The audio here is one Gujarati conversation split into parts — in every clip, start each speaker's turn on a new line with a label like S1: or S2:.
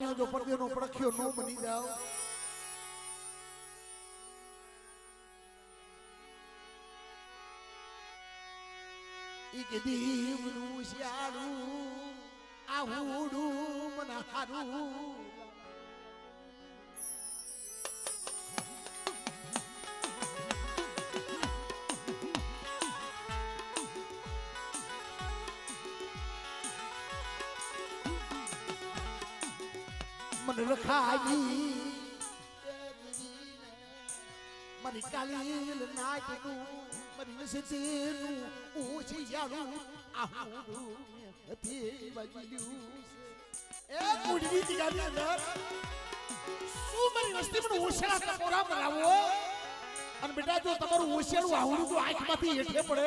S1: જો પરદેનો પડખ્યો નો બની જાવ ઈ કે દીવનું શિયાળું આહુડું મન હારું मन रखाई मरी कालील नाटनु मरी वसतेनु ओछियाळु आहुडु हथी बजल्यु ए કુડની તીગાની અંદર શું મારી વસ્તીમાં ઓછેલા ટપોરા બનાવો અને બેટા જો તમારું ઓછેલું આहुडું જો આંખમાંથી હેઠે પડે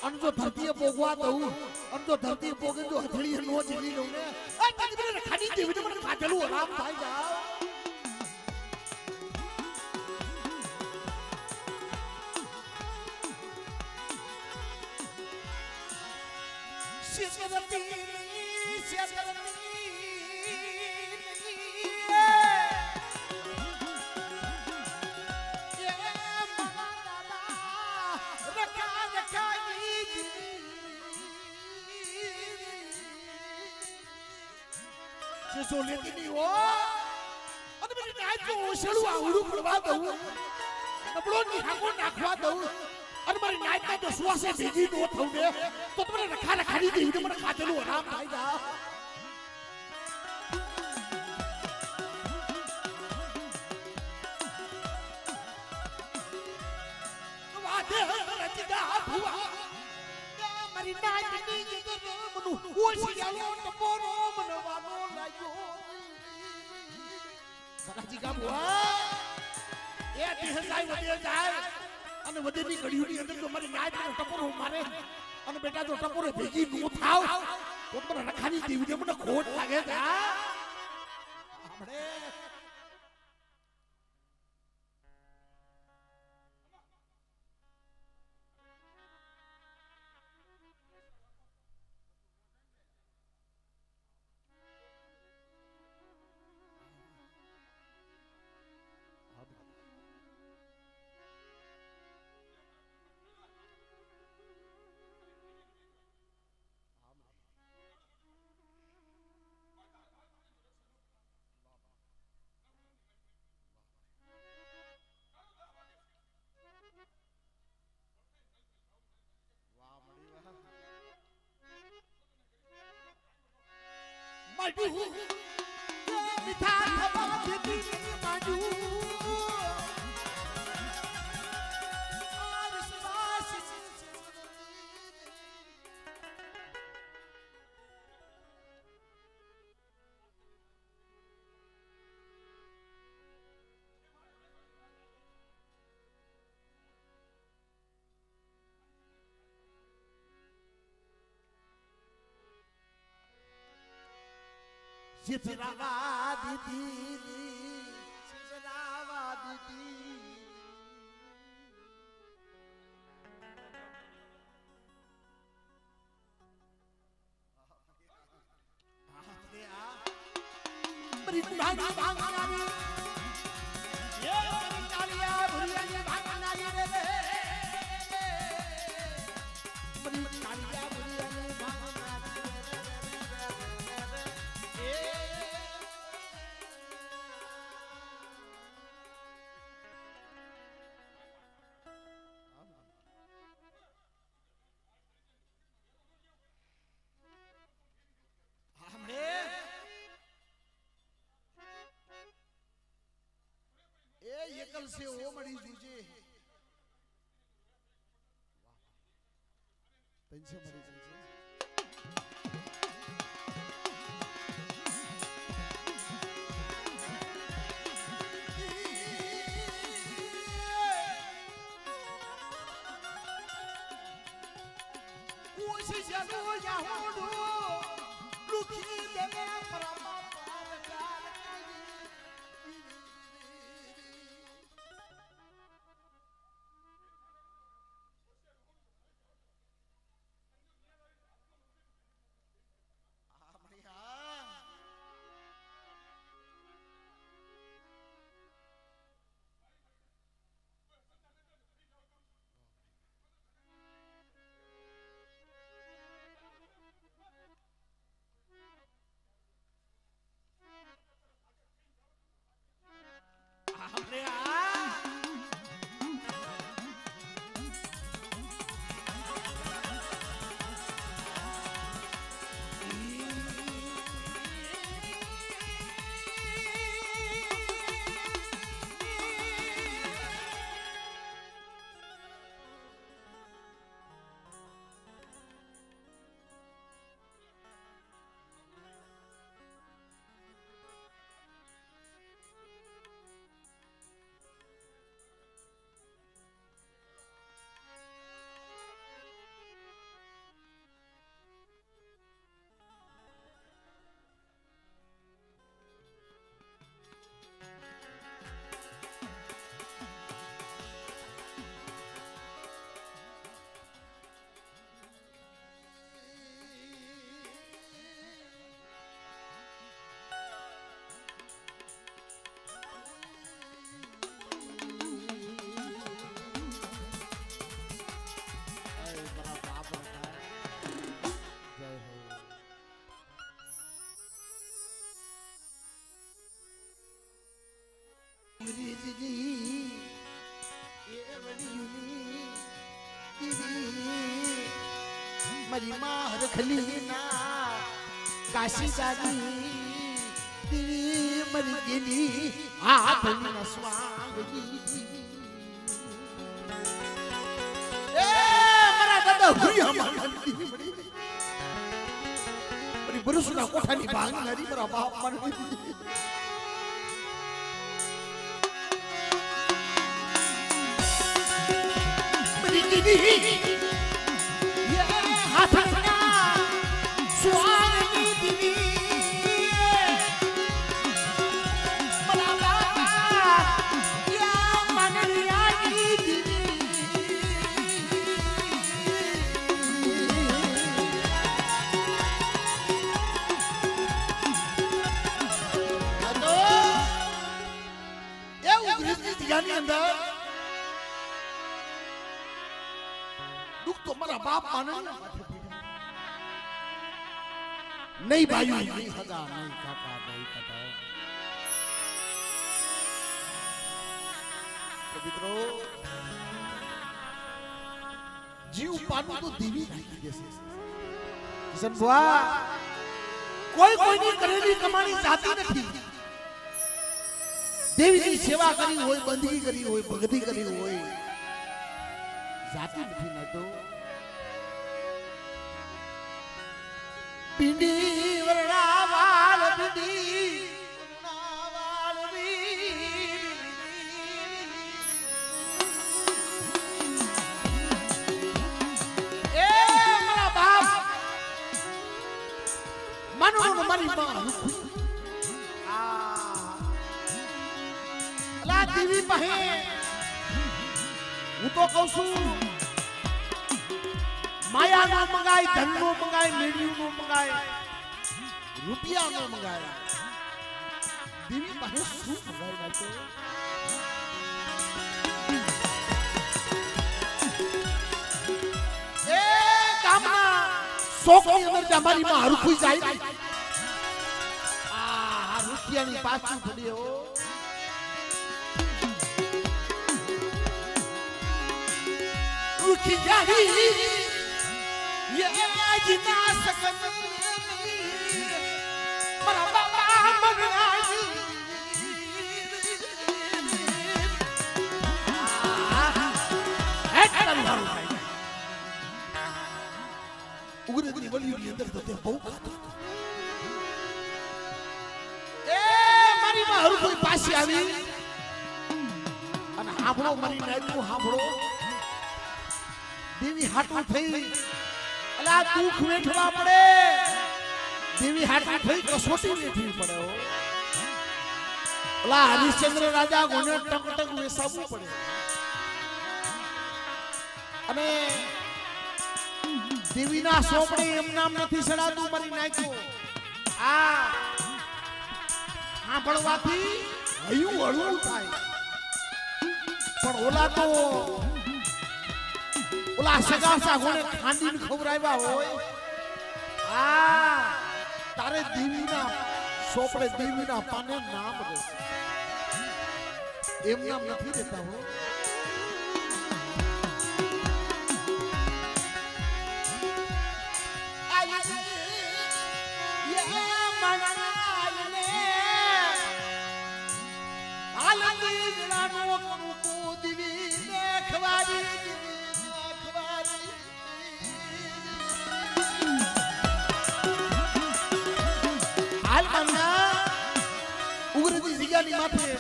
S1: અને જો ધરતીએ પોગવા દઉં અને જો ધરતીએ પોગે જો હથેળીએ નો જીલી લઉં ને આ તને ખાડી દેવી મને કાઢેલું આરામ થાય જાવ जो लेती नहीं हो અને મને નાચ જો ઓછળું આવડું પડવા દઉં નબળો નિહાકો નાખવા દઉં અને મારી નાચમાં જો શ્વાસે ભેગી નો થઉં ને તો તમને રખા રખાડી દેવી મને ખાતેલું આરામ થાય જા વાદે રચના ભુવા મારી નાચની મનુ ઓછિયાલો ટપોરો મનવાનો લાગ્યો સરાજી કા બુઆ એ દેહ જાય વધે જાય અને વધેની ઘડીઓની અંદર જો મારી નાચનો ટપોરો મારે અને બેટા જો ટપોરો ભેગી નો થાવ તો મને રખાની દેવી મને ખોટ લાગે છે આપણે Maju, mitha thaba diti maju. Sitarawa diti, sitarawa diti. Beri bang bang nari, ye beri kalia beri bang nari re. Beri kalia beri bang nari. एकल से ओ मड़ी जूझे तन से मड़ी जूझे कोई जानो या होडो लुकी देने परमा पार जाल મારી માં રખલી ના કાશી દાદી દીવી મરી ગયેલી હાથના સ્વાંગી એ મારા દાદા હુયા મારી મરી મારી બરુસના કોઠાની ભાંગનારી મારા બાપ મારી હાથના સ્વાંગી દીવી મારા બાપ યા માનરિયાની દીવી ની અંદર દુઃખ તો મારા બાપ માને નહીં ભાઈ નહીં હગા નહીં કાકા નહીં કાકા મિત્રો જીવ પાનું તો દેવી નાખી દેશે સંભવા કોઈ કોઈની કરેલી કમાણી જાતી નથી દેવીની સેવા કરી હોય બંદગી કરી હોય ભક્તિ કરી હોય જાતી નથી ના તો પીંડી વરણા વાળ પીંડી વરણા વાળ એ મારા બાપ માનો મારી માં દેવી પાસે હું તો કહું છું માયા નો મંગાય ધન નો મંગાય મેળ્યું નો મંગાય રૂપિયા નો મંગાય દેવી પાસે શું મંગાય નાખે એ ગામના શોકની અંદર તમારી માં હરખુઈ જાય આ રૂપિયાની પાછું પડી હો ખિજારી યે જીના સકન મારા બાબા મગનાજી હેટ કરું મારું ભાઈ ઉગ્રની વલીની અંદર તો તે બહુ ખાતો એ મારી માં હરુ કોઈ પાછી આવી અને હાંભળો મારી નાયતું હાંભળો દેવી હાટું થઈ અલા દુઃખ વેઠવા પડે દેવી હાટું થઈ કસોટી વેઠવી પડે હો અલા હરિશ્ચંદ્ર રાજા ગોને ટક ટક વેસાવવું પડે અને દેવીના સોપડે એમ નામ નથી સડાતું મારી નાખ્યો આ સાંભળવાથી હયું હળવું થાય પણ ઓલા તો ઓલા સગા સાગોને ખાંડીને ખવરાવ્યા હોય આ તારે દેવીના સોપડે દેવીના પાને નામ રહેશે એમ નામ નથી દેતા હો ઉગ્રજી જગ્યાની માથે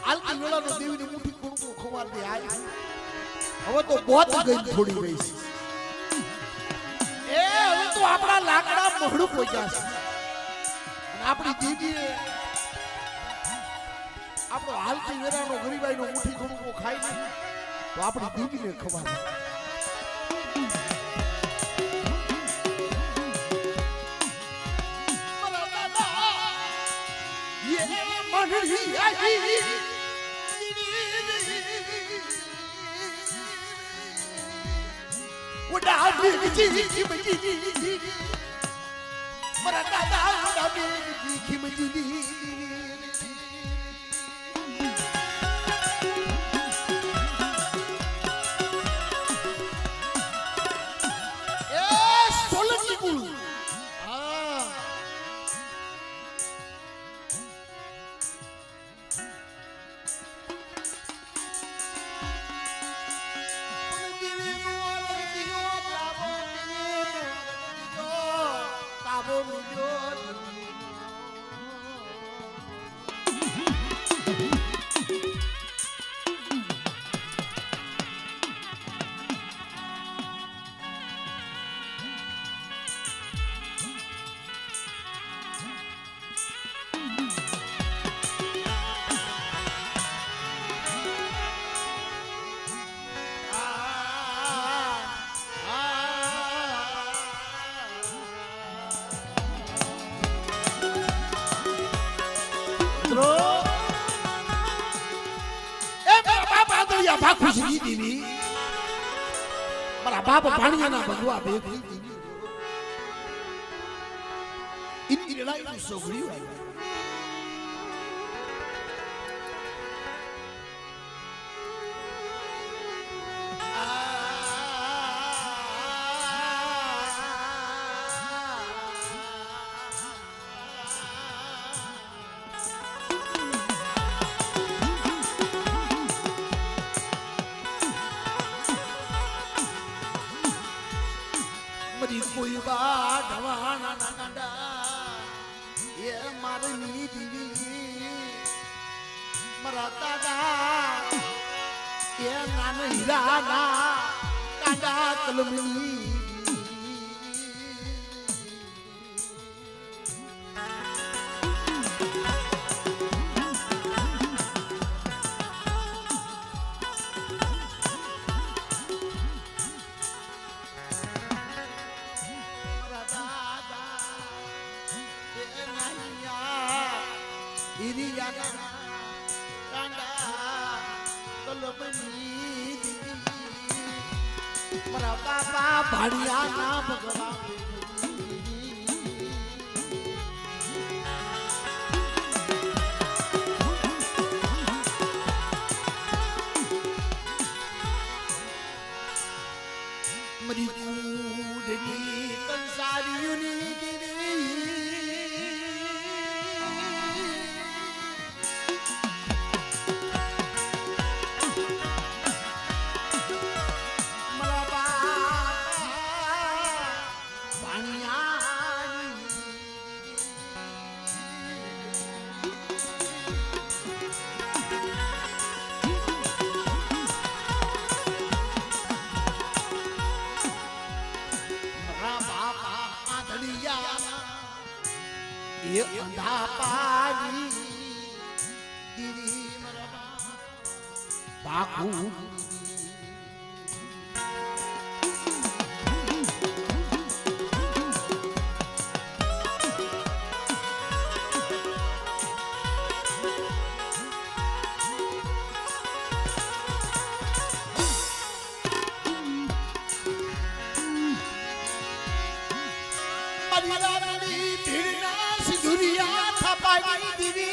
S1: આલતી વેળાનો દેવીની મુઠ્ઠી કુણકુ ખવાર દે આય હવે તો બોત ગઈ થોડી રહી છે એ હવે તો આપણા લાકડા મહડું પહોંચ્યા છે અને આપણી દેવીએ આપણો હાલતી વેળાનો ગરીબાઈનો મુઠ્ઠી કુણકુ ખાઈ નહીં તો આપણી દેવીને ખબર મારા દાદા મળ્યા ભાખુજી દેવી મારા બાપ ભાણિયાના ભગવા ભેગી દેવી ઇનકી લડાઈ સોગડી આવી કોઈ બા ઢવાણા ના ગાંડા એ મારી દીવી મારા દાદા એ નાના હીરાના કાંડા કલમની મારા બાપા ભાડિયાના ભગવાન મરી કુડની કંસારીઓની ये अंधा पानी दीदी मरबा बाकू दुनिया थपाई दीवी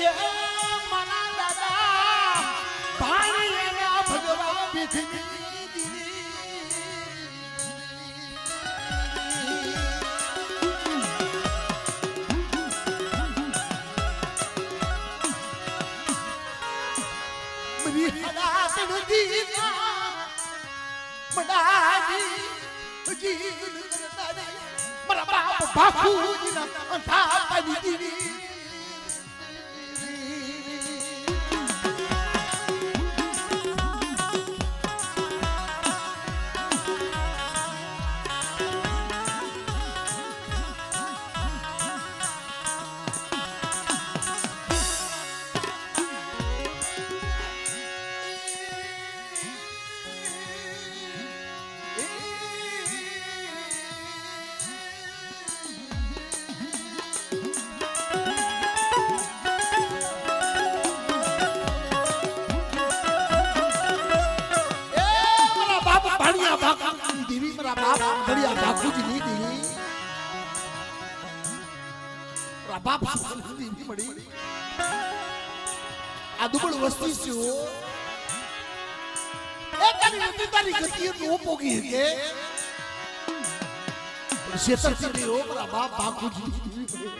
S1: ये मना दादा भाई भगवान बिखनी दीवी मेरी हालात दीना मनाजी जीवन करता मरा बाप बाखूजी ना अंधा पानी दीवी देवी मेरा बाप बढ़िया बापूजी नहीं देवी मेरा बाप देवी बड़ी आदुबड़ वस्तु से हो एक तारी गति नो पोगी है के क्षेत्र से नहीं हो मेरा बाप बापूजी देवी बड़ी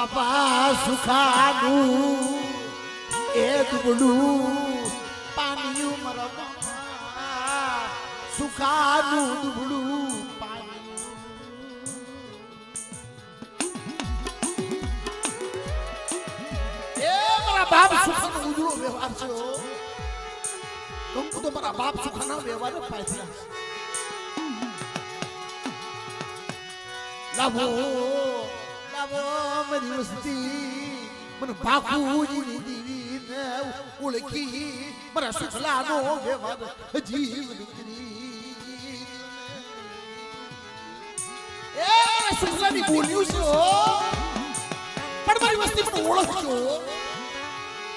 S1: બાપા સુખાનું એ દુબળું પાણીયું મારા બાપા સુખાનું દુબળું પાણી એ મારા બાપ સુખાનો ઉજળો વ્યવહાર છે તો મારા બાપ સુખાના વ્યવહાર પાછળ લાવો લાવો મારી વસ્તી મને બાપુજીની દીવીને ઓળખી મારા સુખલાનો વ્યવહાર જીવ દીકરી એ મારા સુખલાની બોલ્યું છે પણ મારી વસ્તી મને ઓળખજો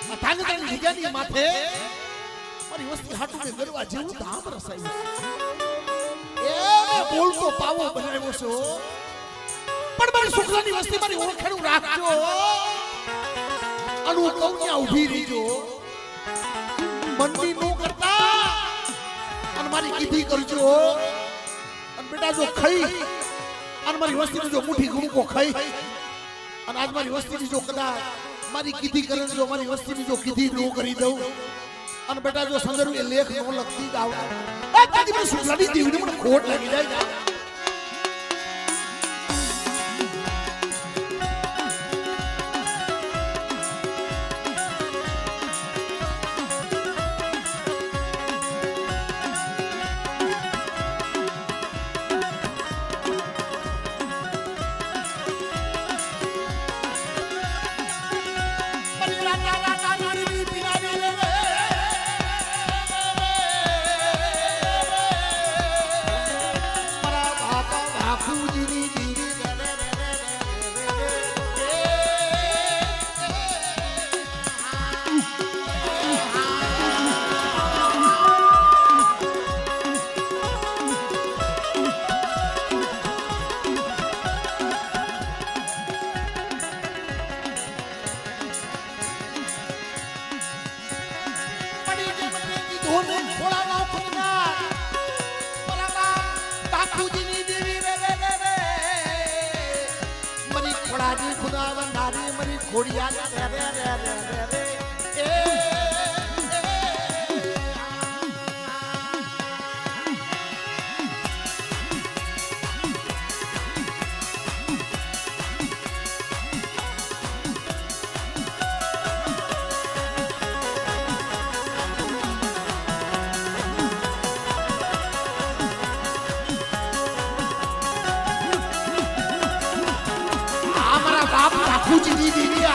S1: આ ધાંગધાની જગ્યાની માથે મારી વસ્તી હાટું ને ગરવા જેવું ધામ રસાયું એ બોલતો પાવો બનાવ્યો છો પણ મારી સુખલાની વસ્તી મારી ઓળખાણું રાખજો અનુ કૌન્યા ઊભી રહીજો મનની નો કરતા અને મારી કીધી કરજો અને બેટા જો ખાઈ અને મારી વસ્તીને જો મુઠ્ઠી ગુણકો ખાઈ અને આજ મારી વસ્તીની જો કદાચ મારી કીધી કરે જો મારી વસ્તીની જો કીધી નો કરી દઉં અને બેટા જો સંદર્ભે લેખ નો લખતી જાવ એ તારી મને સુખલાની દીવને મને ખોટ લાગી જાય બાપુજીની દીવી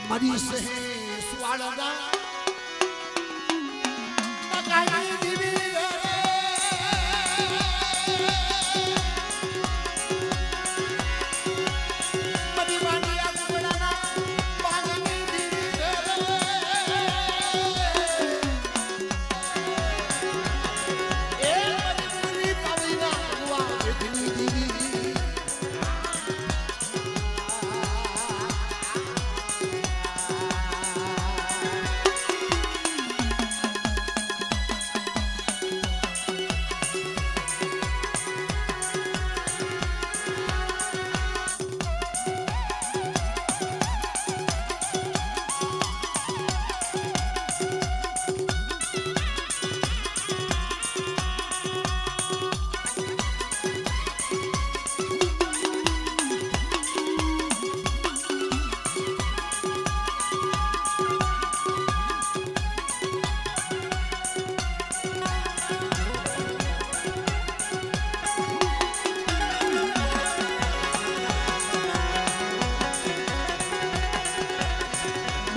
S1: મારી સે સુવાળા નકાઈ દીવી રે મરી વાણિયા ગુડાના પાણી દીવી રે એ મરી પૂરી પાવીના ભગવા જેટલી દીવી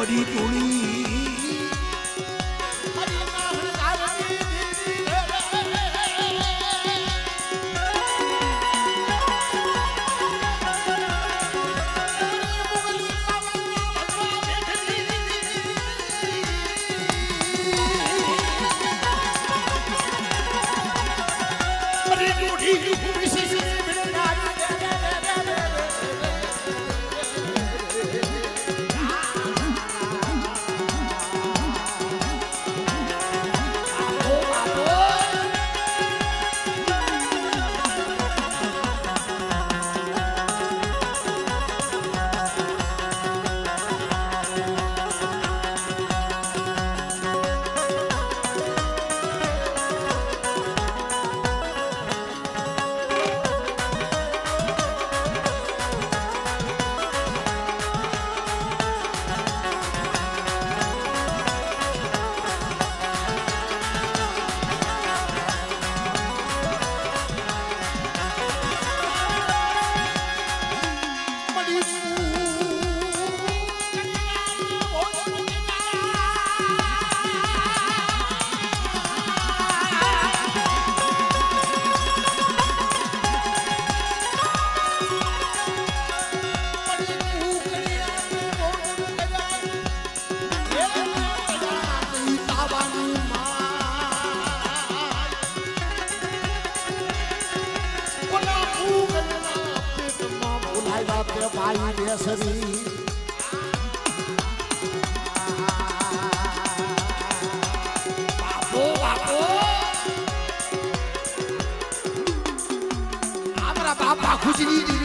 S1: બડી ટોળી ભાઈ બેસરી બાપો બાપો અમારા બાપા ખુશી દીધી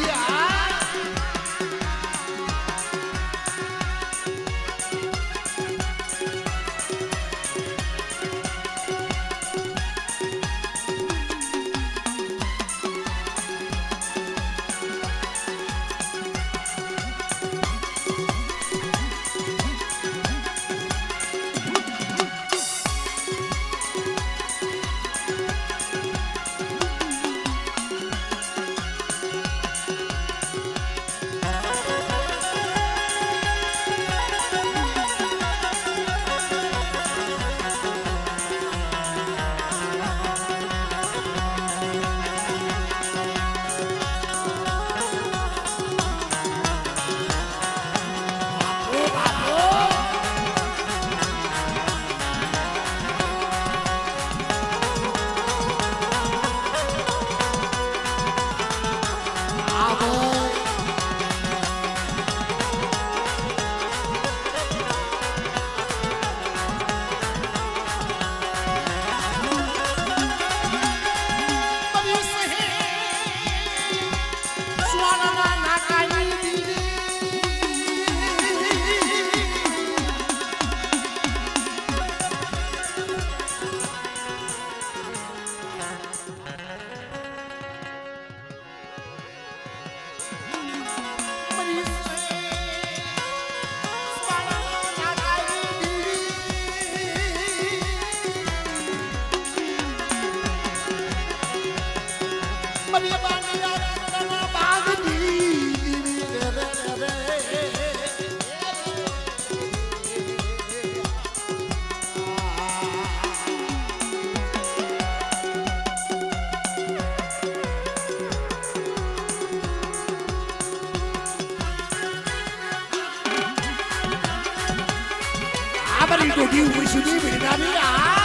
S1: Abang itu di sini beda ni ah.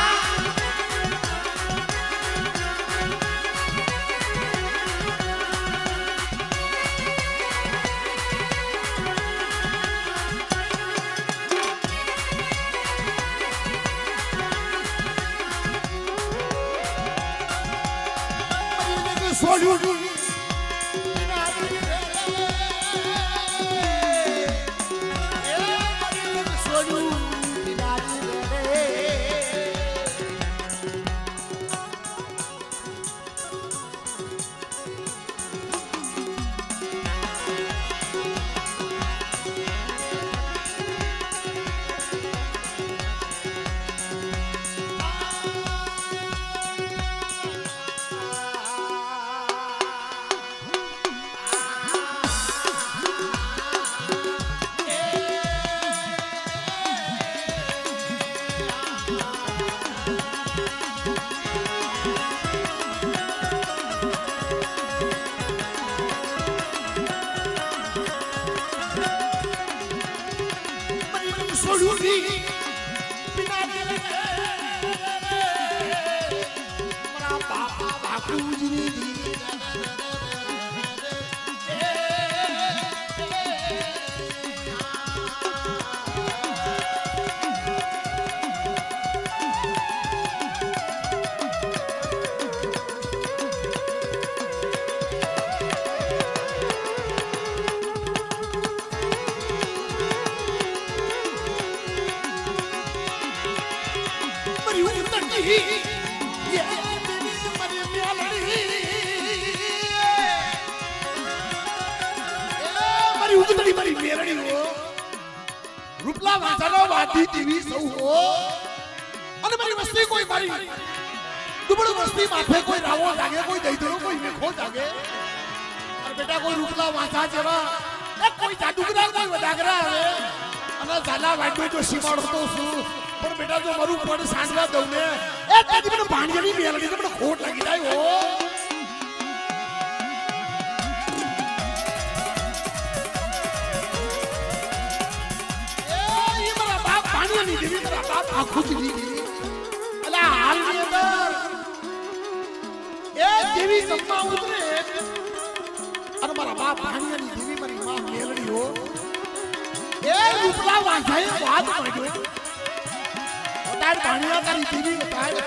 S1: Solution. છોડું બિના મારા બાપા બાપુજી રૂપલા વાંસાનો વાદી દેવી સૌ હો અને મારી વસ્તી કોઈ મારી દુબળું વસ્તી માથે કોઈ રાવો જાગે કોઈ દઈદરો કોઈ મેખો જાગે અને બેટા કોઈ રૂપલા વાંસા જેવા એ કોઈ જાદુગરા કોઈ વડાગરા આવે અને ઝાલા વાડો જો સીમાડો તો શું પણ બેટા જો મારું પડ સાંડવા દઉં ને એ કદી મને ભાણિયાની મેલડી મને ખોટ લાગી જાય હો દેવી મારા બાપ આખું જ દીધી અલા હાલની અંદર એ દેવી જમવા ઉતરે અને મારા બાપ ભાણિયાની દેવી મારી માં મેલડી હો એ રૂપલા વાંસાએ વાત માંડ્યો તાર ભાણિયા તારી દેવી બતાય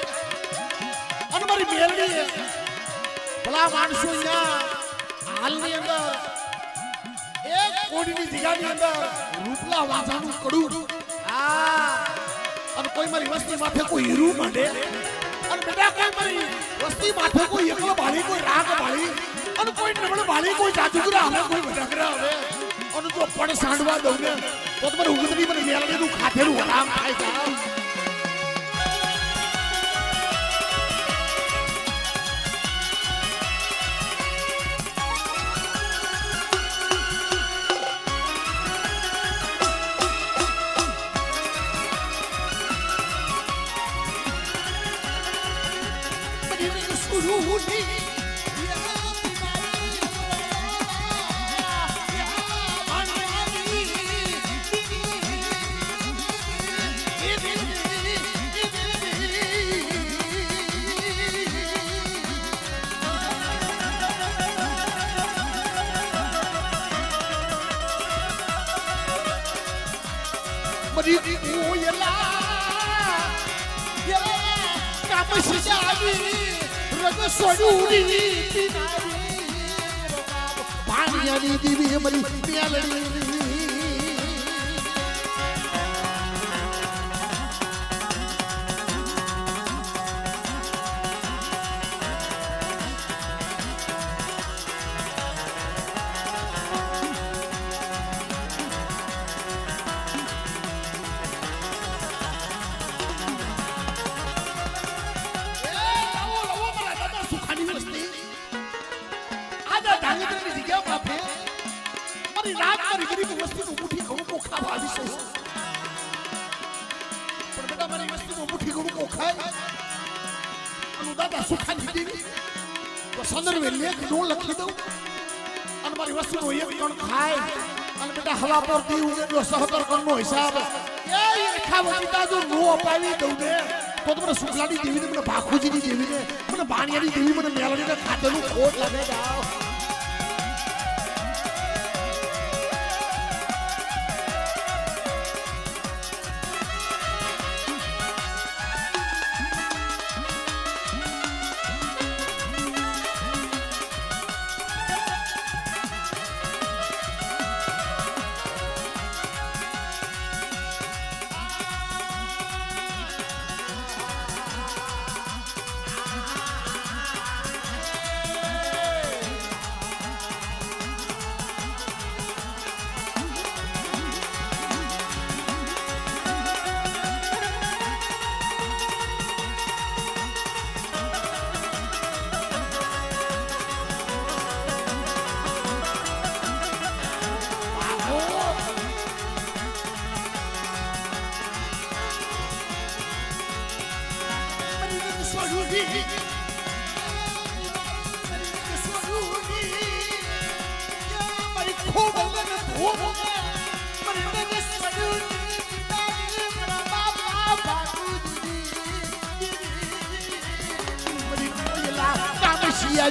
S1: અને મારી મેલડી ભલા માણસો અહીંયા હાલની અંદર એ કોડીની જગ્યાની અંદર રૂપલા વાંસાનું કડું અને કોઈ મારી વસ્તી માથે કોઈ હીરું માંડે અને બેટા કોઈ મારી વસ્તી માથે કોઈ એકલો બાળી કોઈ રાગ બાળી અને કોઈ નમણ બાળી કોઈ જાદુગરા આવે કોઈ વડાગરા આવે અને જો પડ સાંડવા દઉં ને તો તમારે ઉગતની મને મેલડીનું ખાધેલું હરામ થાય સાહેબ ભાણિયાની દેવી મારી મેલડી હવા પર દી ઉગેલો સહકરકરનો હિસાબ એ રેખા વચિતા જો નો અપાવી દઉં ને તો મને સુખલાની દેવીને મને ભાખુજીની દેવીને મને ભાણિયાની દેવી મને મેલડીને ખાતેલું ખોટ લાગે જાવ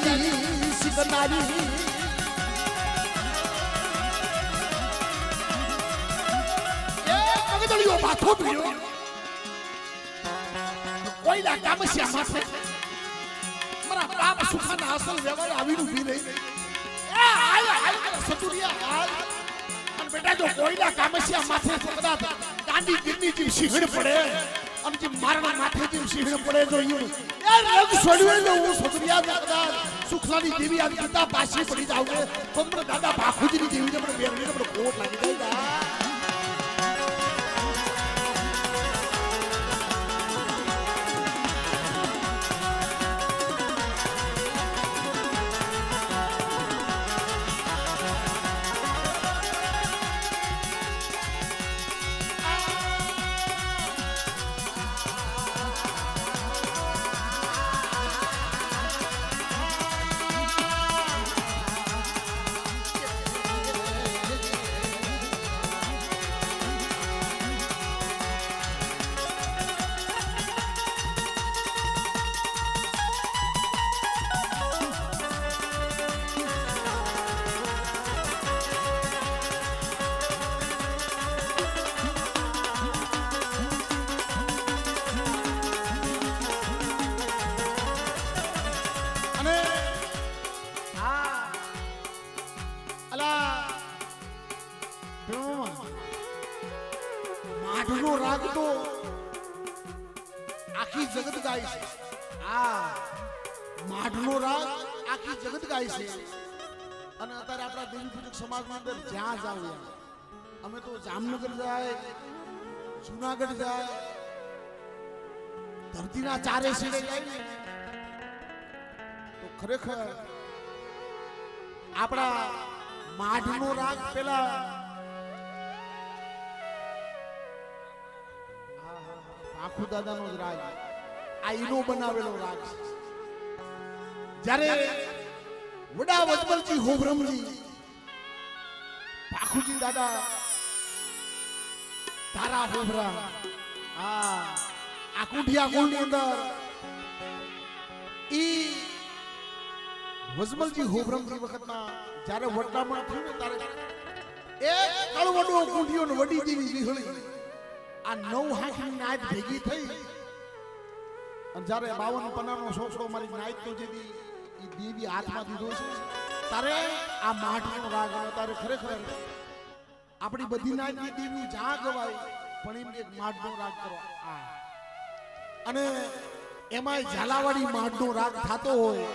S1: જાજી શીખનારી પગદળીઓ માથો પીડ્યો કોઈના કામસ્યા માથે મારા બાપ સુખાના અસલ વ્યવહાર આવીને ઊભી રહી એ હાલ હાલ સતુરિયા હાલ અને બેટા જો કોઈના કામસ્યા માથે કદાચ ગાંડી ગીરની જેમ સિંહણ પડે અને જે મારના માથે જેમ સિંહણ પડે જો યું એ રગ છોડ્યો ને હું સતુરિયા કદાચ સુખલાની દેવી આ પિતા પાછી પડી જાવ ને તો મને દાદા ભાખુજીની દેવીને મને બેરણીને મને કોટ લાગી જાય માઢનો રાગ તો આખી જગત ગાય છે આ માઢનો રાગ આખી જગત ગાય છે અને અત્યારે આપણા દેવી પૂજક સમાજમાં અંદર જ્યાં જાવ અમે તો જામનગર જાય જુનાગઢ જાય ધરતીના ચારે શેડે જાય તો ખરેખર આપણા માઢનો રાગ પેલા આખુ દાદાનો જ રાગ આ ઈનો બનાવેલો રાગ છે જ્યારે વડા વજમલજી હોબ્રમજી પાખુજી દાદા તારા હોબરા આ કુંઠિયા કુંડની અંદર ઈ વજમલજી હોબ્રમજી વખતમાં જ્યારે વડલામણ થયું ને ત્યારે એક કળવડો કુંઠિયો ને વડી દેવી વિહળી આ 9 હાથની નાયત ભેગી થઈ અને જ્યારે 52 પન્નાનો સોસડો મારી નાયત તો જેથી ઈ દેવી હાથમાં દીધો છે તારે આ માઠનો રાગ આવે તારે ખરેખર આપણી બધી નાયતની દેવી જ્યાં ગવાય પણ એમ એક માઠનો રાગ કરો આ અને એમાંય ઝાલાવાડી માઠનો રાગ થતો હોય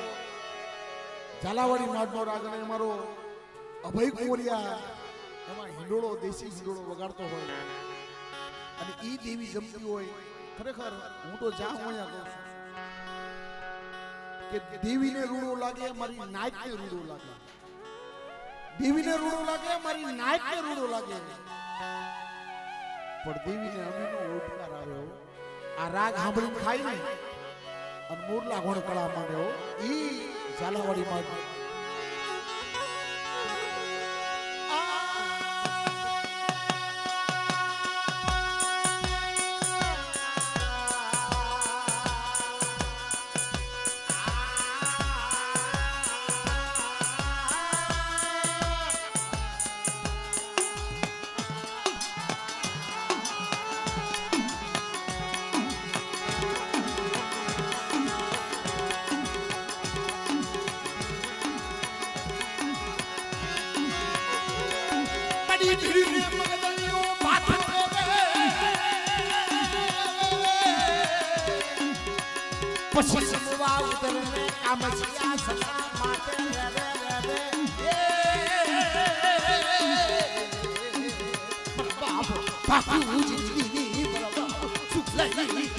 S1: ઝાલાવાડી માઠનો રાગ અને અમારો અભય કોરિયા એમાં હિંડોળો દેશી હિંડોળો વગાડતો હોય અને ઈ દેવી જમતી હોય ખરેખર હું તો જ્યાં હું અહીંયા કહું છું કે દેવીને રૂડો લાગે મારી નાયકને રૂડો લાગે દેવીને રૂડો લાગે મારી નાયકને રૂડો લાગે પણ દેવીને અમીનો ઉપકાર આવ્યો આ રાગ સાંભળીને ખાઈ ને અને મોરલા ઘોણ કળા માંડ્યો ઈ ઝાલાવાડી માં પછી સમવા ઉતરને કામસિયા સલા માટે બાપ પાકુજી બરાબર સુખલાઈ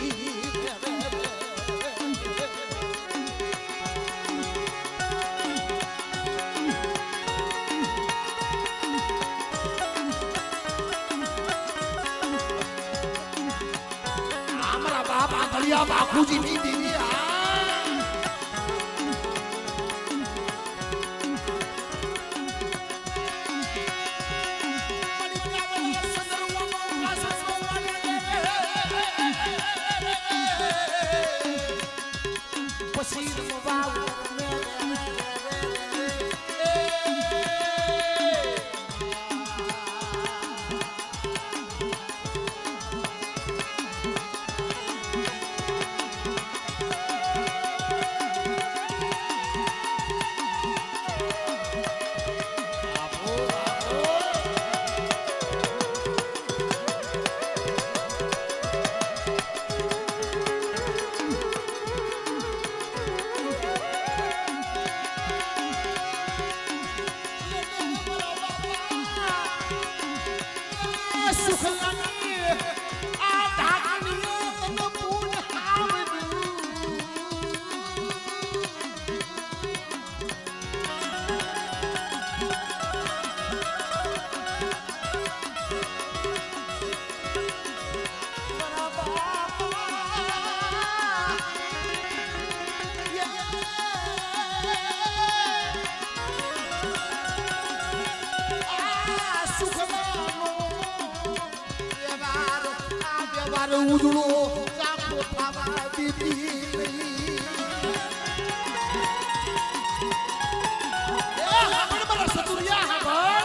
S1: અમારા બાપ આખલિયા બાખુજી ની દેવી પછી સુખલાની આ ઢાકણીએ તને પૂન આવડ્યું ઉજળો ચાપો થવા દીધી નહીં મારા સતુરિયા હા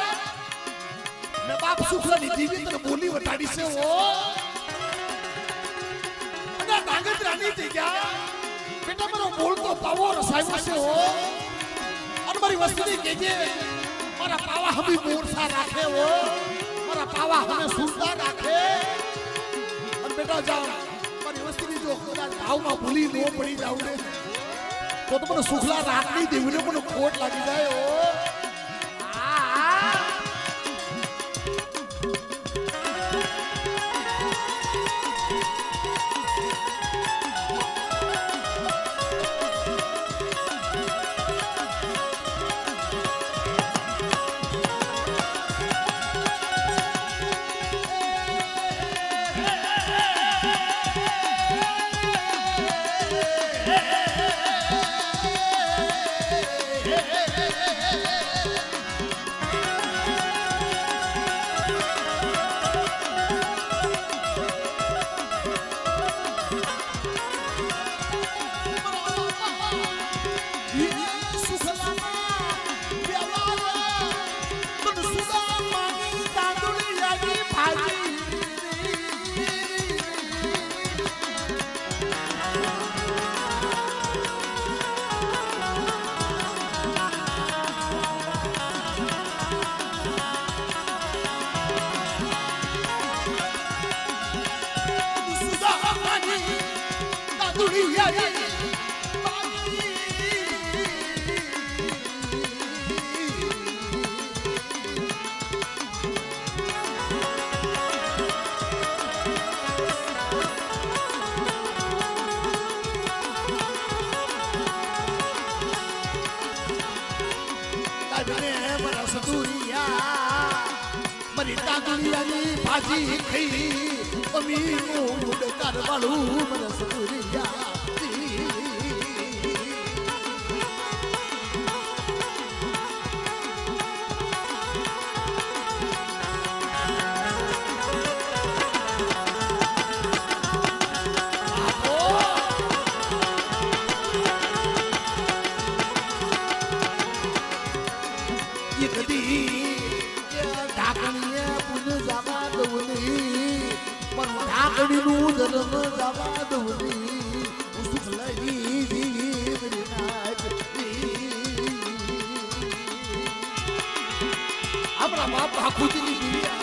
S1: મેં બાપ સુખલાની દીવી તને બોલી વટાડી છે ઓ અને નાગેન્દ્રની જગ્યા બેટા મારો બોલતો પાવો રસાયો છે ઓ અને મારી વસ્તુની કેજે મારા પાવા હમી મોરસા રાખે ઓ મારા પાવા હમે સુંદર રાખે બેટા જાઓ મારી વસ્તીની જો ભાવમાં ભૂલી ન પડી જાવ ને તો મને સુખલા રાખની દેવીને મને ખોટ લાગી જાય ઓ ભાજી ખઈ અમી મૂડ કરવાળું મરસ દુરિયા ઢાકણીનું જન્મ જવા દઉં સુખલાની દીવી મારી નાચતી આપણા બાપ આખુજીની દીવી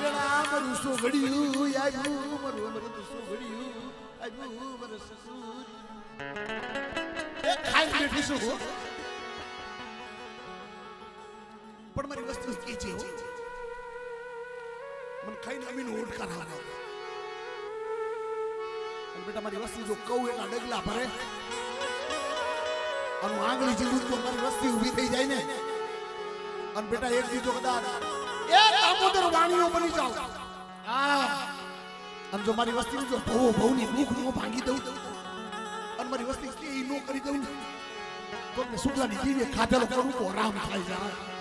S1: મેળા મારું સોગડિયું આવ્યું મારું અમૃત સોગડિયું આવ્યું મારું સસુર એ ખાઈ બેઠી છું પણ મારી વસ્તુ કે છે મને ખાઈને અમીનો ઓટ કરાવવાનો અને બેટા મારી વસ્તુ જો કહું એટલા ડગલા ભરે અને આંગળી જેવું તો મારી વસ્તી ઊભી થઈ જાય ને અને બેટા એક દીધો કદાચ એ દામોદર વાણીઓ બની જાવ અને જો મારી વસ્તી જો ભવની ભૂખ નો ભાંગી દઉં અને મારી વસ્તી કે ઈ નો કરી દઉં તો કે શુક્લાની દીવે ખાધેલો કરું તો આરામ થાય જાય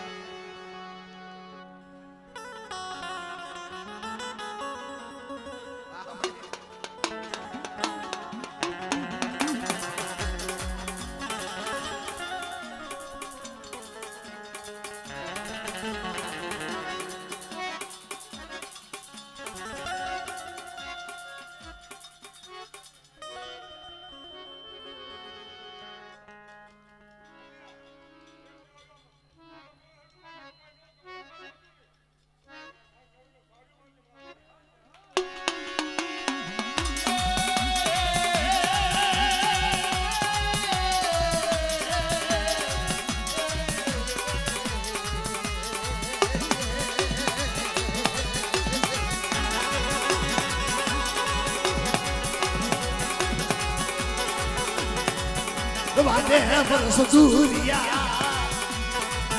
S1: વાડે વરસ દુરિયા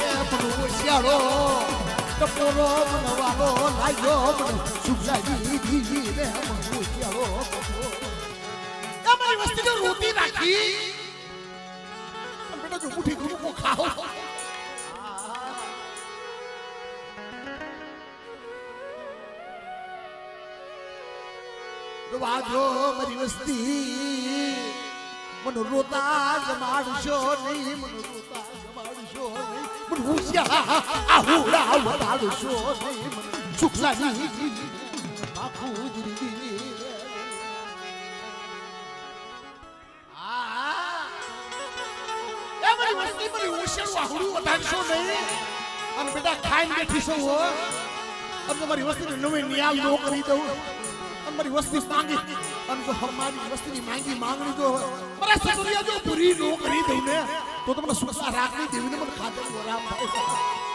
S1: એ મનો શિયાળો ટપોરો મનવાલો લાગ્યો મને સુખલાજી દીવી રે મનો શિયાળો એ મારી વસ્તીને રોટી રાખી બેટા જો મુઠી ગુરુ ખાઓ વાજો મારી વસ્તી મન રોતા જમાડશો નહીં મન રોતા જમાડશો નહીં મન હુશિયા આહુડા વડાડશો નહીં મન સુખલાની બાપુ જીવી એ મારી વસ્તી મારી હુશિયા આહુડું વડાડશો નહીં અને બેટા ખાઈને બેઠી છો અને મારી વસ્તીને નવે નિયાલ નો કરી દઉં મારી વસ્તી માંગી અને જો હમારી વસ્તીની માંગી માંગણી જો મારા સસુરિયા જો પૂરી નો કરી દઉં ને તો તમને સુખસા રાખની દેવીને મને ખાતર આરામ થાય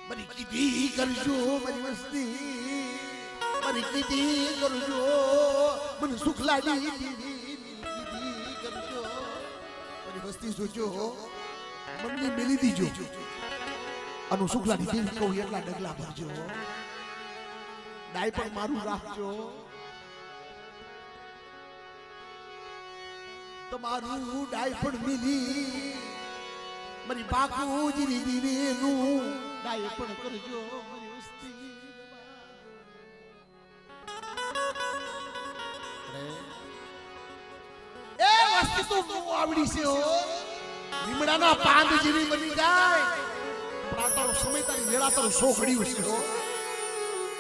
S1: મારી કીધી કરજો મારી વસ્તી મારી કીધી કરજો મને સુખ લાગી કીધી કરજો મારી વસ્તી સોચો મને મેલી દીજો અનુ સુખ લાગી દેવી કહું એટલા ડગલા ભરજો ડાય પણ મારું રાખજો તમારું ડાય પણ મિલી મારી બાકુજી દીવી નું ડાય પણ કરજો મારી વસ્તી એ વસ્તી તો બહુ આવડી છે હો લીમડાના પાંદ જેવી બની જાય પણ તારો સમય તારી વેળા તારું સોખડ્યું છે હો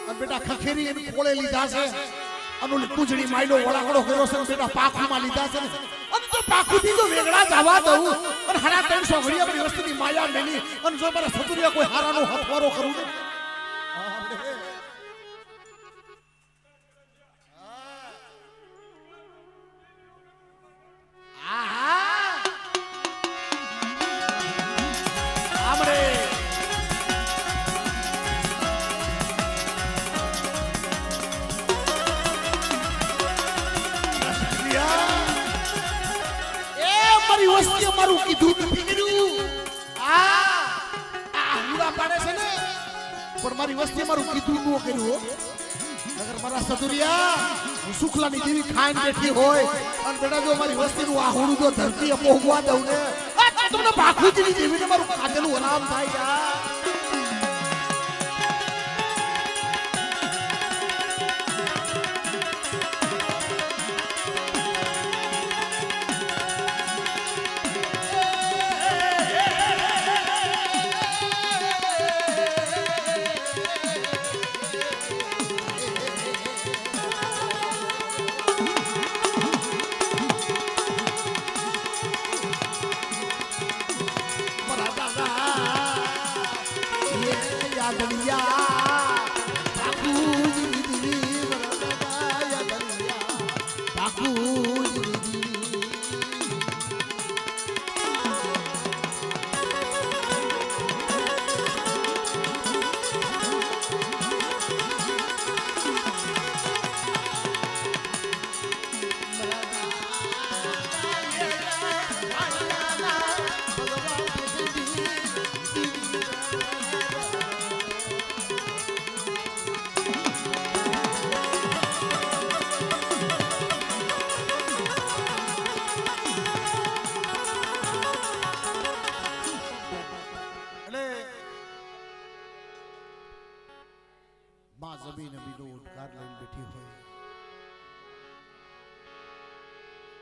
S1: અને બેટા ખખેરી એની કોળે લીધા છે અનુલી કુજડી માયલો વળાકડો કર્યો છે બેટા પાખુમાં લીધા છે અને તો પાખુથી તો વેગળા જવા દઉં અને હારા 300 ઘડિયા બધી વસ્તુની માયા મેલી અને જો મારા સતુરિયા કોઈ હારાનો હથવારો કરું ને વસ્તી મારું કીધું નથી કર્યું આ હુડા પાડે છે ને પણ મારી વસ્તી મારું કીધું ન કર્યું નગર મારા સતુરિયા હું સુખલાની દેવી ખાઈને બેઠી હોય અને બેટા જો મારી વસ્તીનું આ હુડું જો ધરતીએ પોગવા દઉં ને તમને બાખુજીની દેવીને મારું ખાધેલું આરામ થાય યાર યાદલિયા ઠાકુરની દીવી વરદા યાદલિયા ઠાકુરની દીવી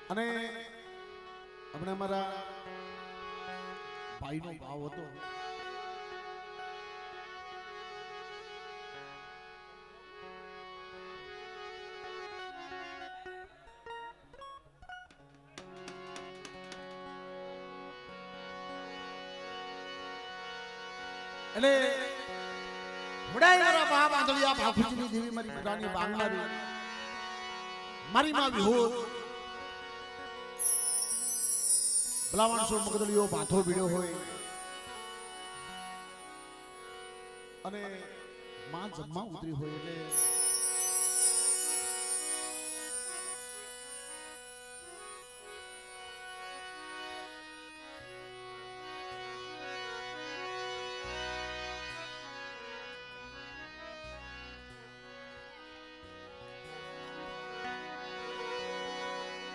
S1: અને હમણાં મારા ભાઈનો ભાવ હતો એટલે વડાઈ મારા બાપ આંધળિયા ભાખુજીની દેવી મારી પુરાની બાંગલારી મારી માં વિહોર ભલાવાણસો મગદળીઓ ભાથો ભીડ્યો હોય અને માં જમવા ઉતરી હોય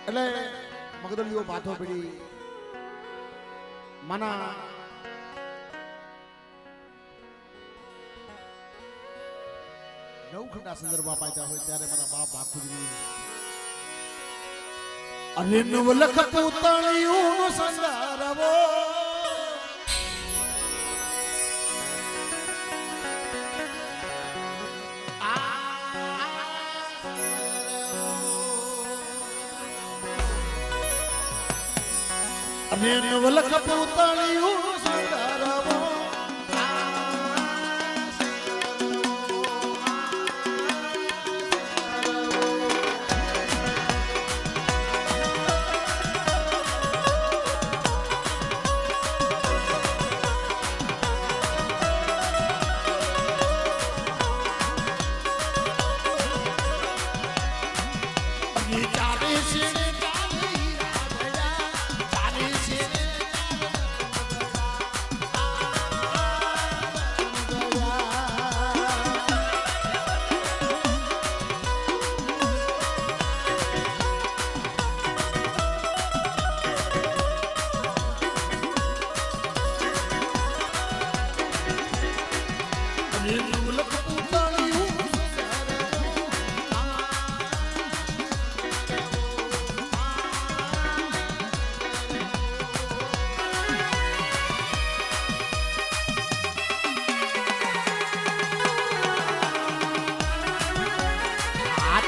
S1: એટલે મગદળીઓ ભાથો ભીડી માના નવખંડા સંદર્ભમાં પાયતા હોય ત્યારે મારા બાપ બાપુજી અરે નવલખ પૂતળિયું સંદર્ભો અને નવલખ પૂતળિયું સંદર્ભો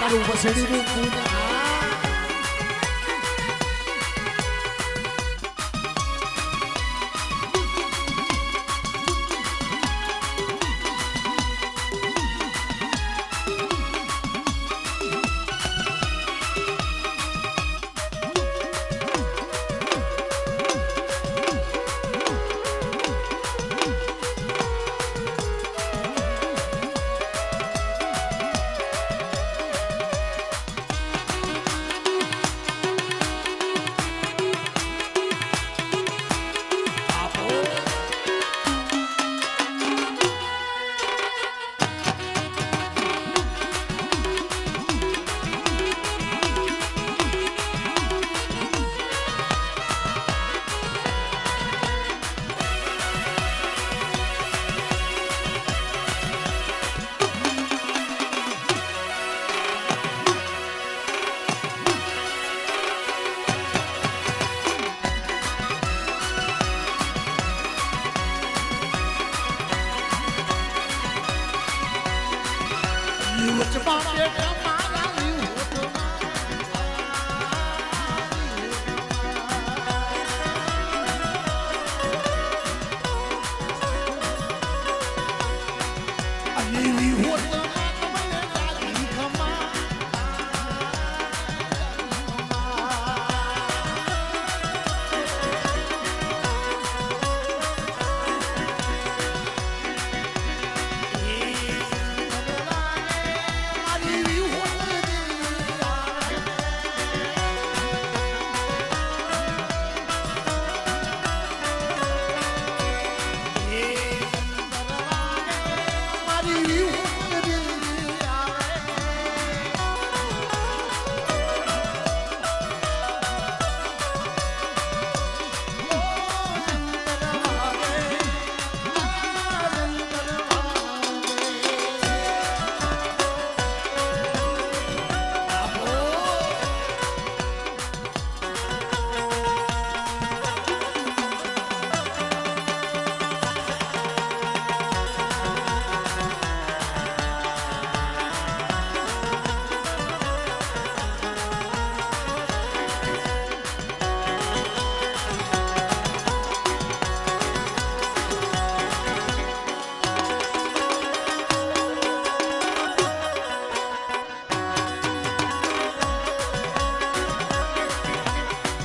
S1: તારું વસડીનું પૂજા મારી ઉતરી આવે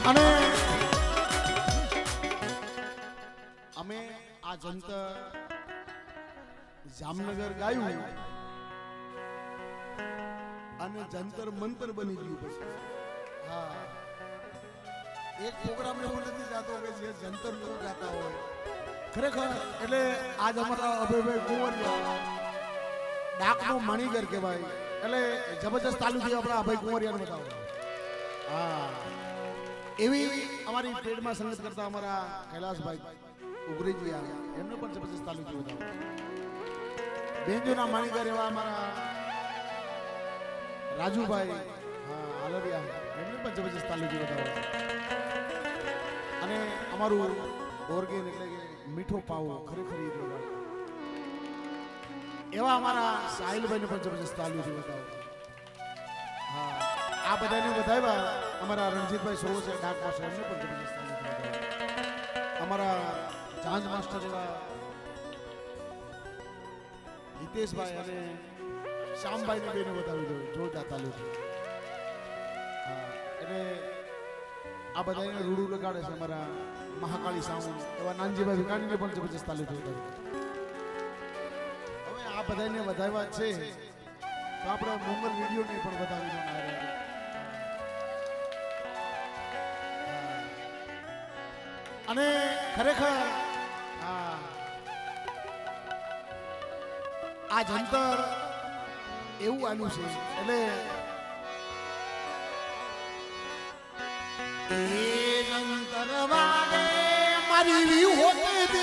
S1: અને અમે આ જંતર જામનગર ગાયું અને જંતર મંતર બની ગયું પછી હા એક પ્રોગ્રામ એવું નથી જાતો કે જે જંતર લોકો ગાતા હોય ખરેખર એટલે આજ અમારા અભયભાઈ કુંવરિયા ડાકનો મણીગર કહેવાય એટલે જબરજસ્ત તાલુથી આપણા અભય કુંવરિયાને બતાવો હા એવી અમારી પેડમાં સંગત કરતા અમારા કૈલાસભાઈ ઉગરીજી આવ્યા એમને પણ જબરજસ્ત તાલુકી બતાવો બેંજોના માણીગર એવા અમારા રાજુભાઈ હા આલરિયા એમને પણ જબરજસ્ત તાલુકી બતાવો અને અમારું ઓર્ગેન એટલે કે મીઠો પાવો ખરેખર એવા અમારા સાહિલભાઈને પણ જબરજસ્ત તાલુકી બતાવો હા આ બધાને વધાવ્યા અમારા રણજીતભાઈ સોવો છે ડાક માસ્ટર એમને પણ જબરજસ્ત અમારા ચાંદ માસ્ટર એવા હિતેશભાઈ અને શ્યામભાઈને બેને બતાવી દો જોરદાર તાલુકી એટલે આ બધાને રૂડું લગાડે છે અમારા મહાકાળી સાઉન્ડ એવા નાનજીભાઈ વિકાણીને પણ જબરજસ્ત તાલુકી હવે આ બધાને વધાવ્યા છે તો આપણે મોંગલ વિડીયોને પણ બતાવી દો અને ખરેખર આ જંતર એવું આવ્યું છે એટલે જંતર વાગે મારી વ્યૂ હોતે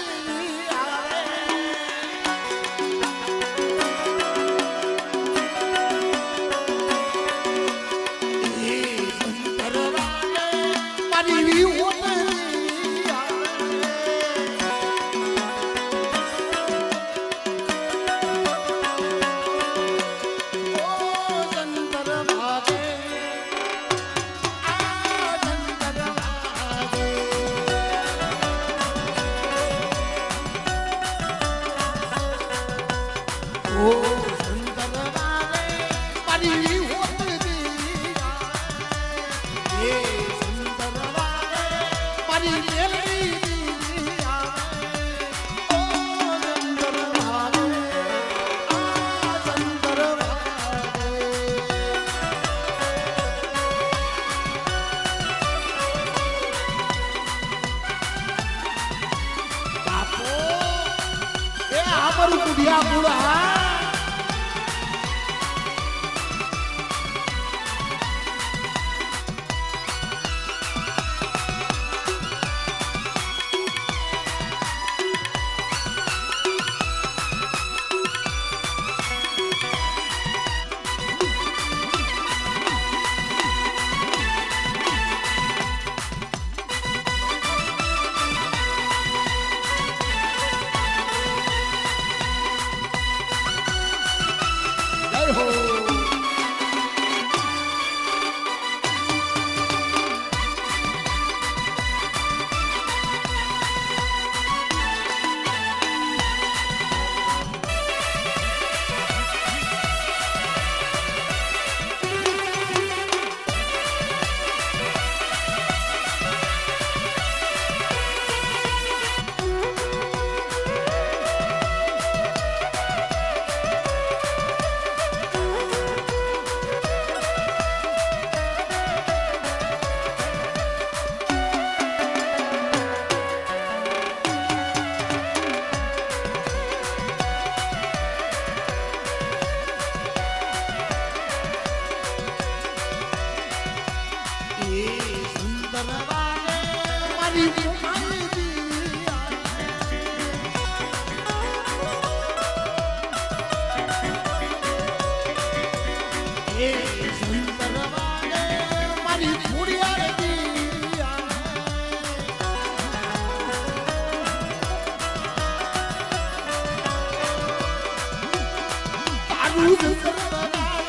S1: તારું જંતર વગાડ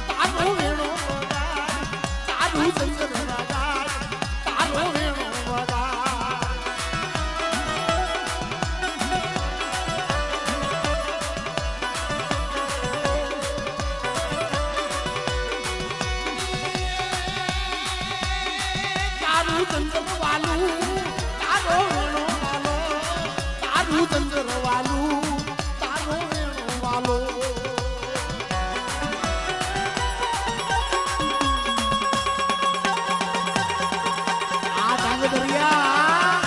S1: તારો વેણો વગાડ તારું જંતર વગાડ તારો વેણો વગાડ તારું જંતર વાલું તારો વેણો વાલો તારું જંતર વાલું તારો વેણો વાલો આ ડાંગદરિયા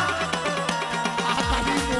S1: આ તારી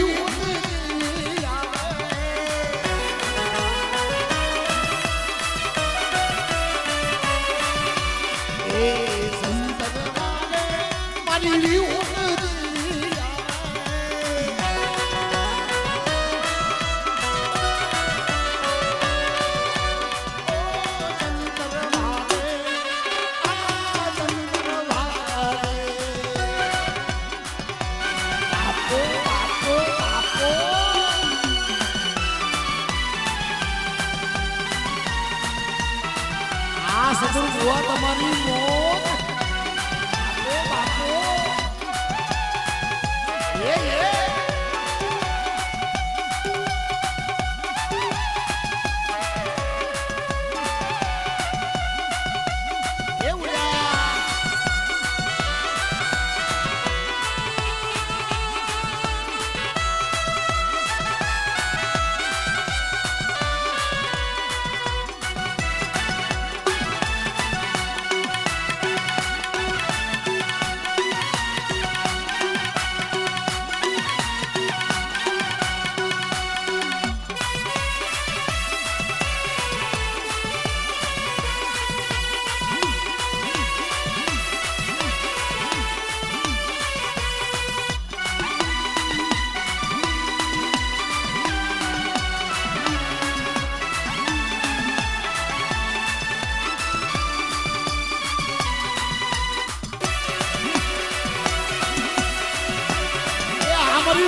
S1: મોર સદુર જોવા તમારી મોત બાપો એ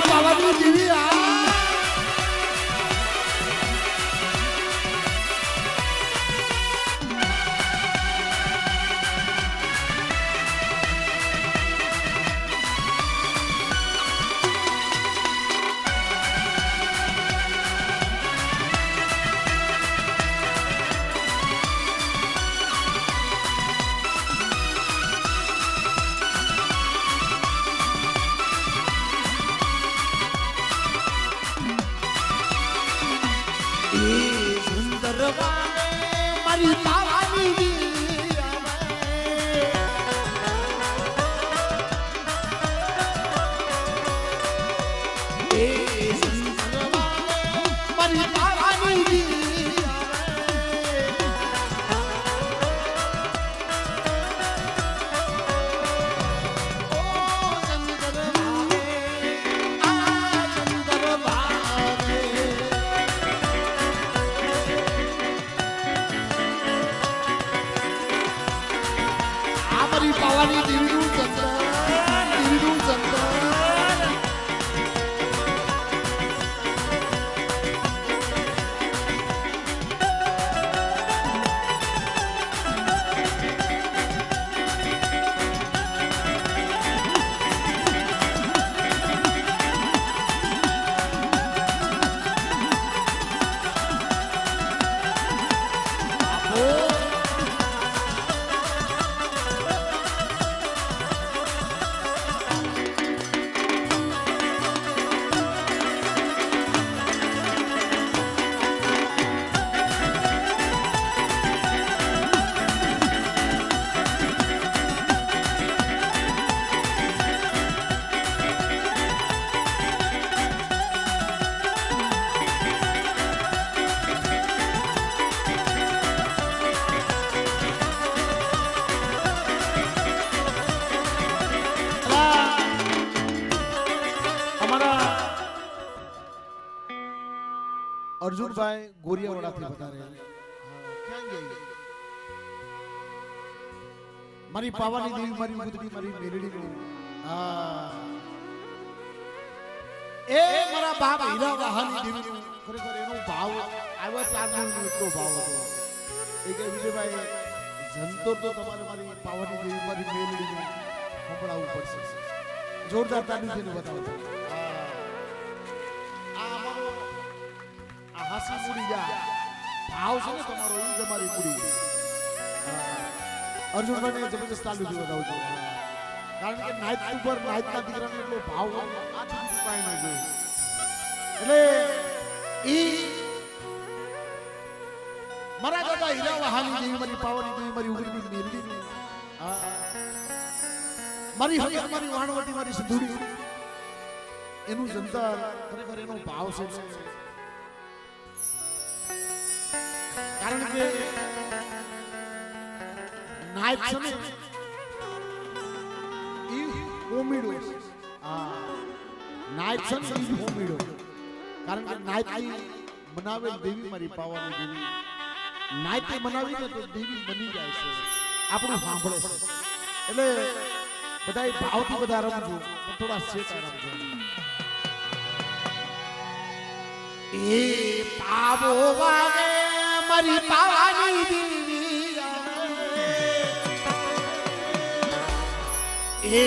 S1: બાબાની જીવી સુંદર મારી તારા પાવાની દેવીનું ચંદ્ર દેવીનું ચંદ્ર અર્જુનભાઈ ગોરિયાવાડાથી વધારે ક્યાં ગઈ મારી પાવાની દેવી મારી ઉગતી મારી મેલડી એ મારા બાપ હીરા વાહની દેવી ખરેખર એનો ભાવ આવ્યો ત્યારનો એટલો ભાવ હતો એ કે વિજયભાઈ જંતર તો તમારે મારી પાવાની દેવી મારી મેલડી સંભળાવવું પડશે જોરદાર તાલીમથી બતાવો હાસી મૂડી જા ભાવ છે ને તમારો એ તમારી મૂડી અર્જુનભાઈને જબરદસ્ત તાલીમથી બતાવું છું કારણ કે નાઈટ ઉપર નાઈટના દીકરાનો એટલો ભાવ આ સુધી કાંઈ નહીં જોયું એટલે ઈ મારા દાદા હીરા વહાની દેવી મારી પાવાની દેવી મારી ઉગરીની મેલડી મારી હરિયા મારી વાણવટી મારી સિંધુડી એનું જંતર ખરેખર એનો ભાવ છે કારણ કે નાઈટ છે ને ઈ હોમીડો નાઈટ છે ને ઈ હોમીડો કારણ કે નાઈટ બનાવેલ દેવી મારી પાવાની દેવી નાઈટ બનાવી ને તો દેવી બની જાય છે આપણું સાંભળે છે એટલે બધા ભાવથી બધા રમજો થોડા શેતા રમજો એ પાવો વાગે મારી પાવાની દેવી એ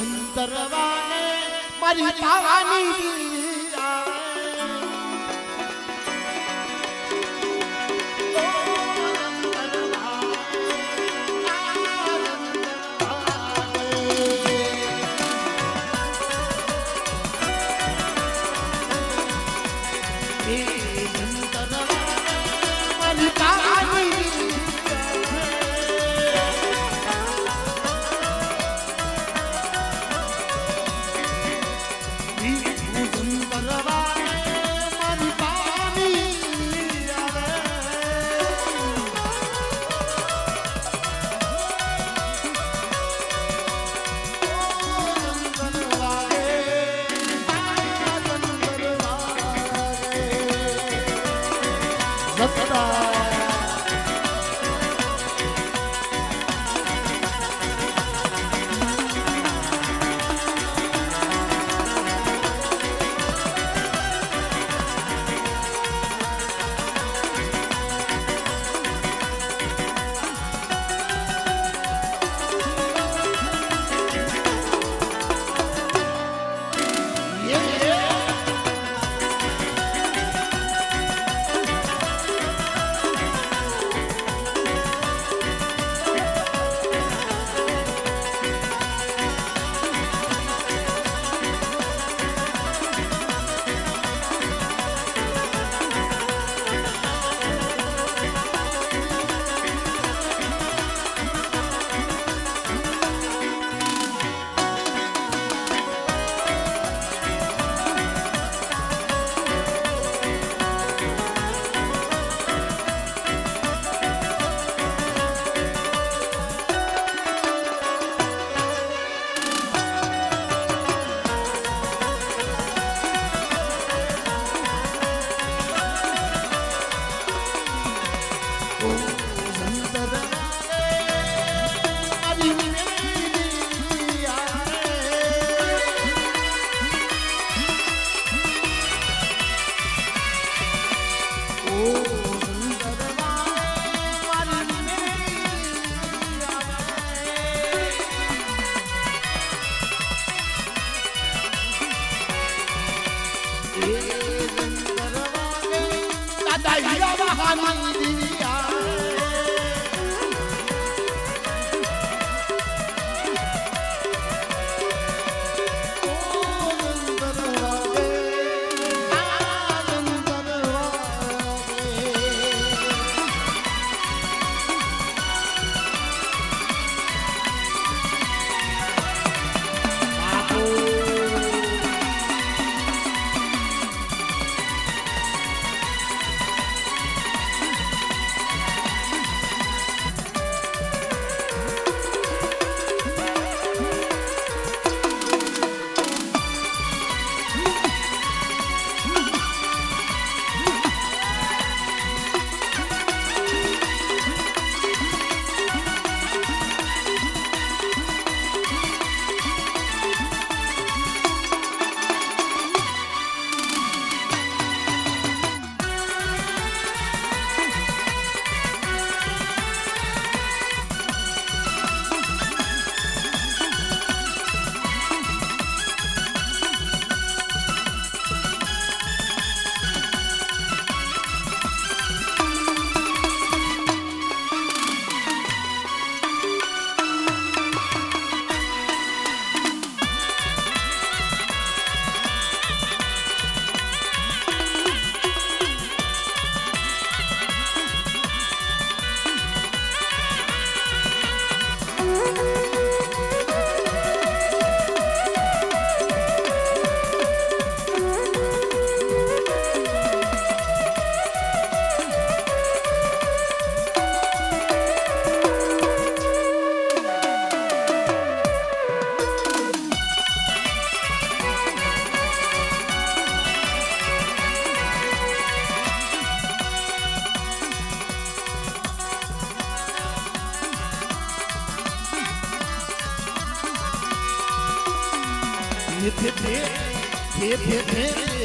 S1: અંતર વાગે મારી પાવાની દેવી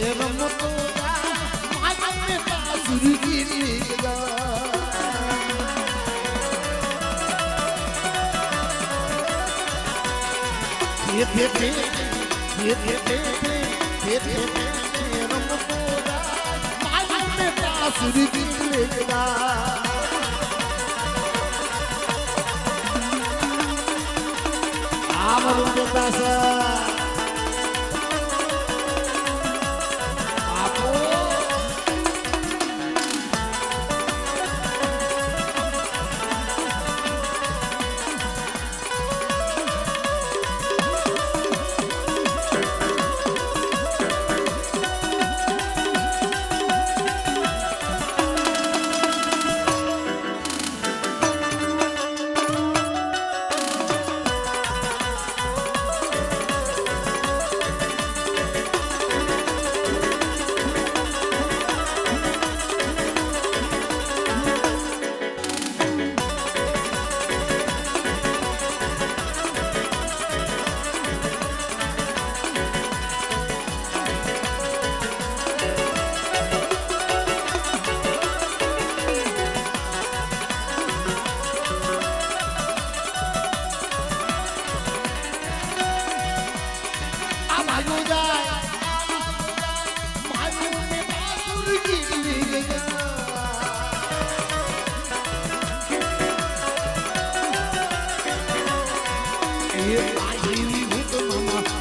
S1: રમતો માને પાસુરી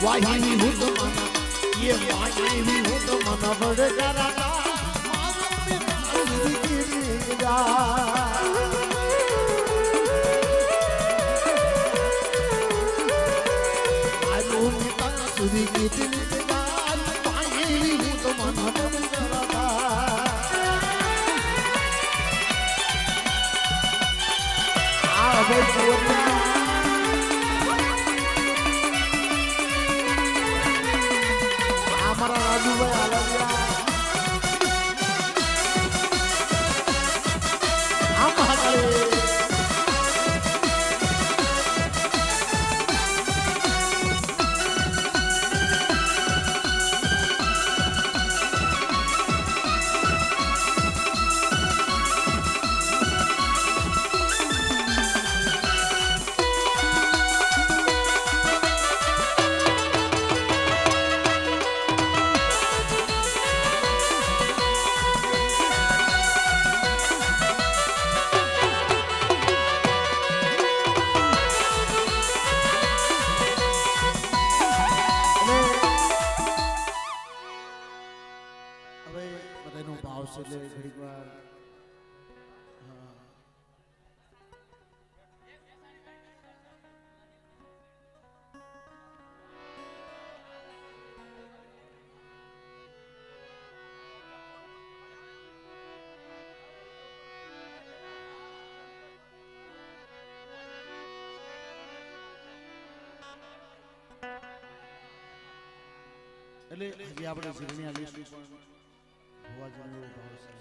S1: વાહિની હું તો મના ये वाहिनी હું તો મના બડ કરાતા મારું પાસુરી કીધી વાહિની હું તો મના બડ કરાતા આ ભાઈ हमारा राजू भाई आलमिया हम આવશે એટલે ઘડીક વાર એટલે હજી આપણે ઝીરણી આલીશું પણ હોવા જેવો ભાવ છે.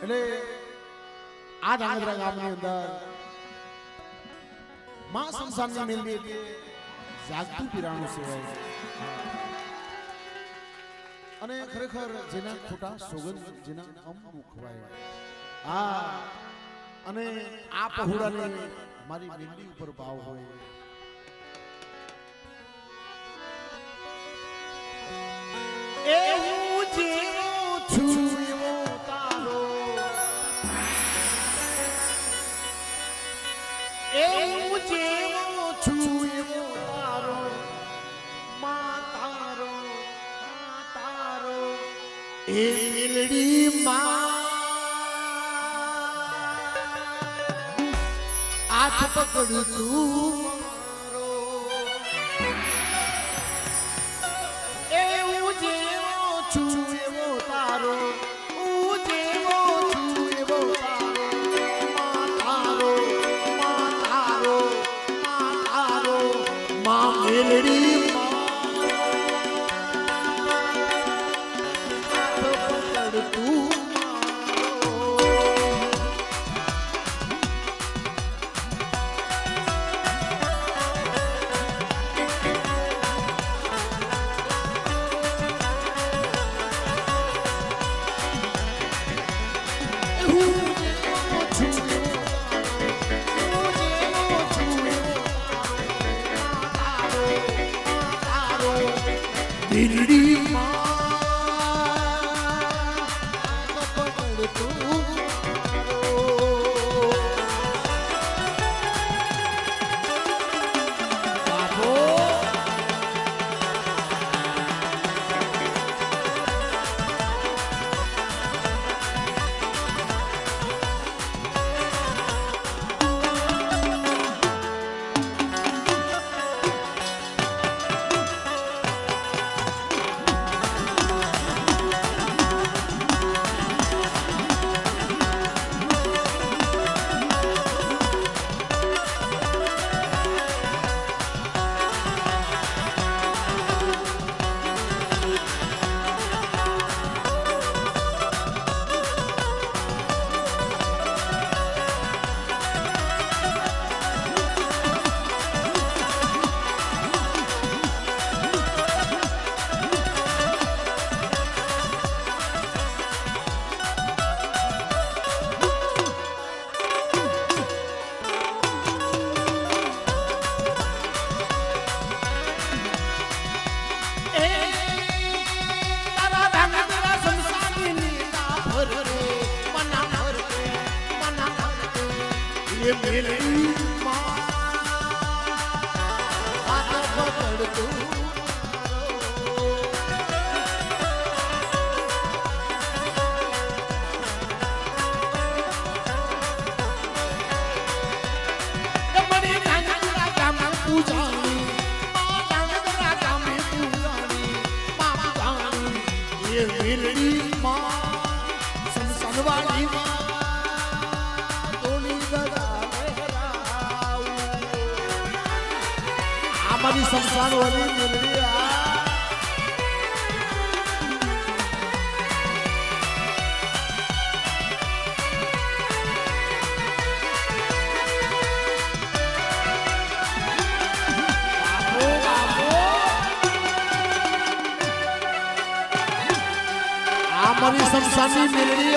S1: એટલે આ ધાંગધ્રા ગામની અંદર માં સંસારની મેલડી એટલે જાગતું પીરાણું સેવાય અને ખરેખર જેના ખોટા સોગંદ જેના અમુક ખવાય આ અને આ પહોળાને મારી મેલડી ઉપર ભાવ હોય એવું જીવું છું એવું જેવો છું એવો તારો માં તારો એ મેલડી માં આ હાથ પકડ તું મારો એવું જેવો છું એવો તારો હું જેવો છું એવો તારો તારો તારો તારો માં મેલડી હાથ પકડ તું દિલડી પકડ તું બાબો ये मेरे माँ हाथ पकड़ तू बड़ी धंधा काम पूजानी माँ धंधा काम पूजानी माँ जानी ये मेरी माँ संसन वाली माँ हमारी संसार वाली मिलनी हमारी संसार मिलनी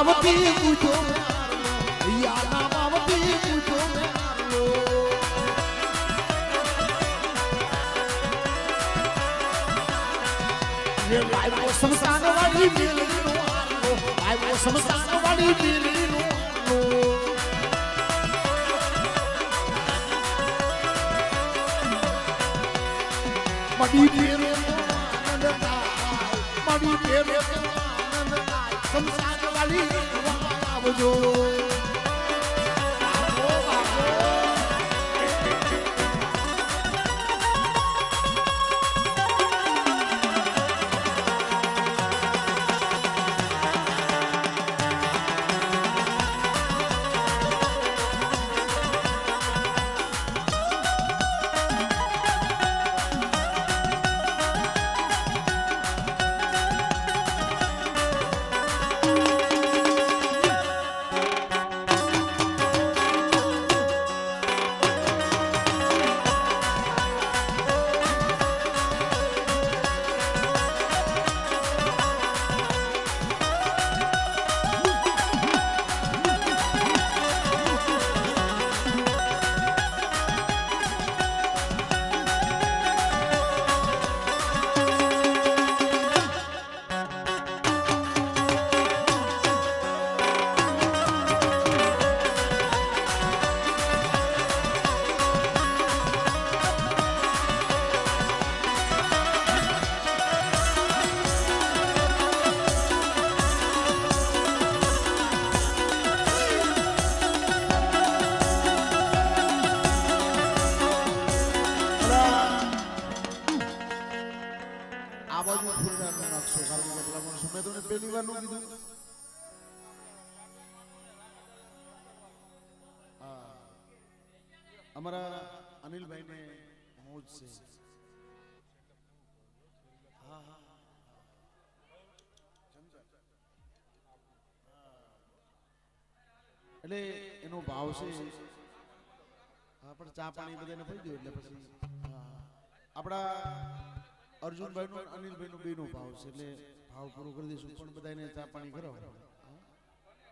S1: નામાવતી પૂછો યા નામાવતી પૂછો સમસાન વાળી મેલીનો હારો આવ્યો સમસાન વાળી મેલીનો મડી ફેરે આનંદ થાય મડી ફેરે આનંદ થાય સમસાન વાળી આવજો અમારા અનિલભાઈ ને મોજ છે હા હા એટલે એનો ભાવ છે હા પણ ચા પાણી બધાને પડી ગયું એટલે પછી આપણા અર્જુનભાઈ નો અનિલભાઈ નો બે નો ભાવ છે એટલે ભાવ પૂરો કરી દઈશું પણ બધાને ચા પાણી કરાવો